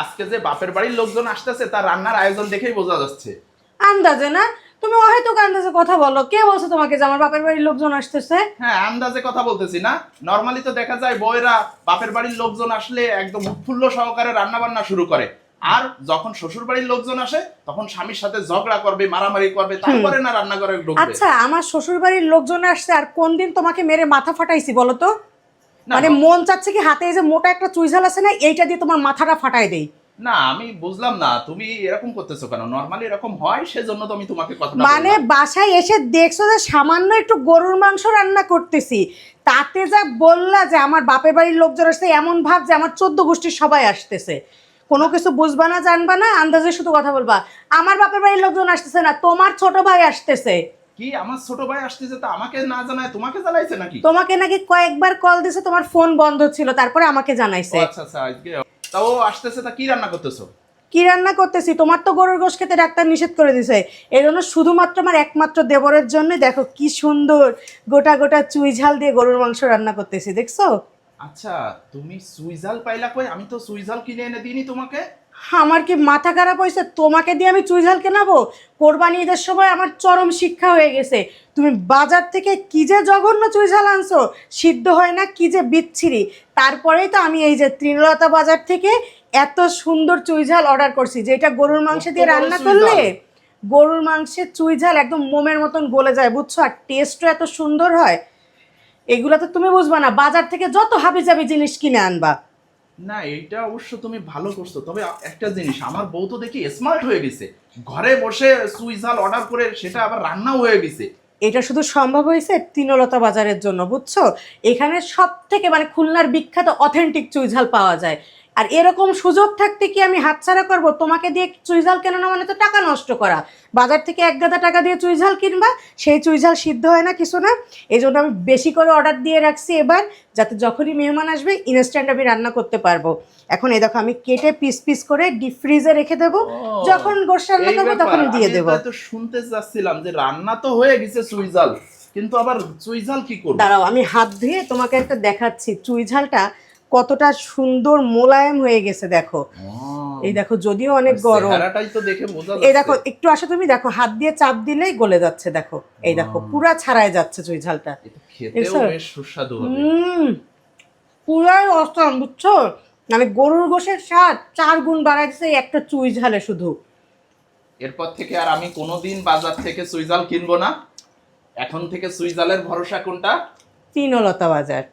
আজকে যে বাপের বাড়ির লোকজন আসতেছে তার রান্নার আয়োজন দেখেই বোঝা যাচ্ছে। আন্দাজে না? তুমি অহেতুক আন্দাজে কথা বলো। কে বলছে তোমাকে যে আমার বাপের বাড়ির লোকজন আসতেছে? হ্যাঁ, আন্দাজে কথা বলতেছি না। নরমালি তো দেখা যায় বউয়েরা বাপের বাড়ির লোকজন আসলে একদম উৎফুল্ল সহকারে রান্না বান্না শুরু করে, আর যখন শ্বশুর বাড়ির লোকজন আসে তখন স্বামীর সাথে ঝগড়া করবে, মারামারি করবে, তারপরে না রান্নাঘরে ঢুকবে। আচ্ছা, আমার শ্বশুর বাড়ির লোকজন আসছে আর কোন দিন তোমাকে মেরে মাথা ফাটাইছি বলো তো? না, মানে মন চাচ্ছে কি হাতে এই যে মোটা একটা চুইঝাল আছে না, এইটা দিয়ে তোমার মাথাটা ফাটাই দেই। না আমি বুঝলাম না তুমি এরকম করতেছো কেন। নরমালি এরকম হয়, সেজন্য তো আমি তোমাকে কথা মানে বাসায় এসে দেখছো যে সামান্য একটু গরুর মাংস রান্না করতেছি, তাতে যা বললা যে আমার বাপের বাড়ির লোকজন আসছে, এমন ভাব যে আমার 14 গোষ্ঠীর সবাই আসতেছে। কোনো কিছু বুঝবা না, জানবা না, আন্দাজে শুধু কথা বলবা। আমার বাপের বাড়ির লোকজন আসতেছে না, তোমার ছোট ভাই আসতেছে। কি আমার ছোট ভাই আসতেছে তা আমাকে না জানায় তোমাকে জানাইছে নাকি? তোমাকে নাকি কয়েকবার কল দিছে, তোমার ফোন বন্ধ ছিল, তারপরে আমাকে ও জানাইছে। আচ্ছা আচ্ছা, আজকে তাও আসতেছে, তা কি রান্না করতেছো? কি রান্না করতেছি? তোমার তো গরুর গোশত খেতে ডাক্তার নিষেধ করে দিছে, এই জন্য শুধুমাত্র আমার একমাত্র দেবরের জন্য দেখো কি সুন্দর গোটা গোটা চুই ঝাল দিয়ে গরুর মাংস রান্না করতেছি, দেখছো? আচ্ছা, তুমি সুইজাল পাইলা কই? আমি তো সুইজাল কিনে এনে দিইনি তোমাকে। আমার কি মাথা খারাপ হয়েছে? তোমাকে দিয়ে আমি চুই ঝাল কেনাবো? কোরবানি ঈদের সময় আমার চরম শিক্ষা হয়ে গেছে। তুমি বাজার থেকে কি যে জঘন্য চুই ঝাল আনছো, সিদ্ধ হয় না, কি যে বিচ্ছিরি। তারপরেই তো আমি এই যে তৃণলতা বাজার থেকে এত সুন্দর চুই ঝাল অর্ডার করছি, যেটা গরুর মাংস দিয়ে কত বড় রান্না চুই করলে ঝাল! গরুর মাংসের চুই ঝাল একদম মোমের মতন গলে যায়, বুঝছো? আর টেস্টও এত সুন্দর হয়। এগুলা তো তুমি বুঝবা না, বাজার থেকে যত হাবিজাবি জিনিস কিনে আনবা। না, এইটা অবশ্য তুমি ভালো করছো, তবে একটা জিনিস, আমার বউ তো দেখি স্মার্ট হয়ে গেছে। ঘরে বসে সুইজাল অর্ডার করে সেটা আবার রান্নাও হয়ে গেছে। এটা শুধু সম্ভব হয়েছে তৃণলতা বাজারের জন্য, বুঝছো? এখানে সব থেকে মানে খুলনার বিখ্যাত অথেন্টিক চুইঝাল পাওয়া যায়। আর এরকম সুযোগ থাকতে কি আমি হাতছাড়া করব? তোমাকে দিয়ে চুইঝাল কেন না, মানে তো টাকা নষ্ট করা। বাজার থেকে এক গাদা টাকা দিয়ে চুইঝাল কিনবা, সেই চুইঝাল সিদ্ধ হয় না, কিছু না। এই জন্য আমি বেশি করে অর্ডার দিয়ে রাখছি এবার, যাতে যখনই মেহমান আসবে ইনস্ট্যান্ট আমি রান্না করতে পারবো। এখন এই দেখো আমি কেটে পিস পিস করে ডিপ ফ্রিজে রেখে দেবো, যখন গোশ রান্না এই করবো ব্যাপার, তখনই দিয়ে আমি দেবো। তো শুনতে চাচ্ছিলাম যে রান্না তো হয়ে গেছে সুইজাল, কিন্তু আবার সুইজাল কি করব? দাঁড়াও, আমি হাত ধুয়ে তোমাকে একটা দেখাচ্ছি চুই ঝালটা কতটা সুন্দর মোলায়েম হয়ে গেছে, দেখো। এই দেখো, যদিও অনেক গরম। চেহারাটাই তো দেখে বোঝা এই যাচ্ছে। দেখো, একটু আসো তুমি, দেখো হাত দিয়ে চাপ দিলেই গলে যাচ্ছে, দেখো। এই দেখো পুরা ছাড়াই যাচ্ছে চুই ঝালটা। এটা খেতেও দেখছো? বেশ সুস্বাদু হবে। পুরাই অসাম, বুঝছো? মানে গরুর গোশের স্বাদ 4 গুণ বাড়াই দিচ্ছে এই একটা চুই ঝালে শুধু। এরপর থেকে আর আমি কোনোদিন বাজার থেকে সুইজাল কিনবো না। এখন থেকে সুইজালের ভরসা কোনটা? তৃণলতা বাজার।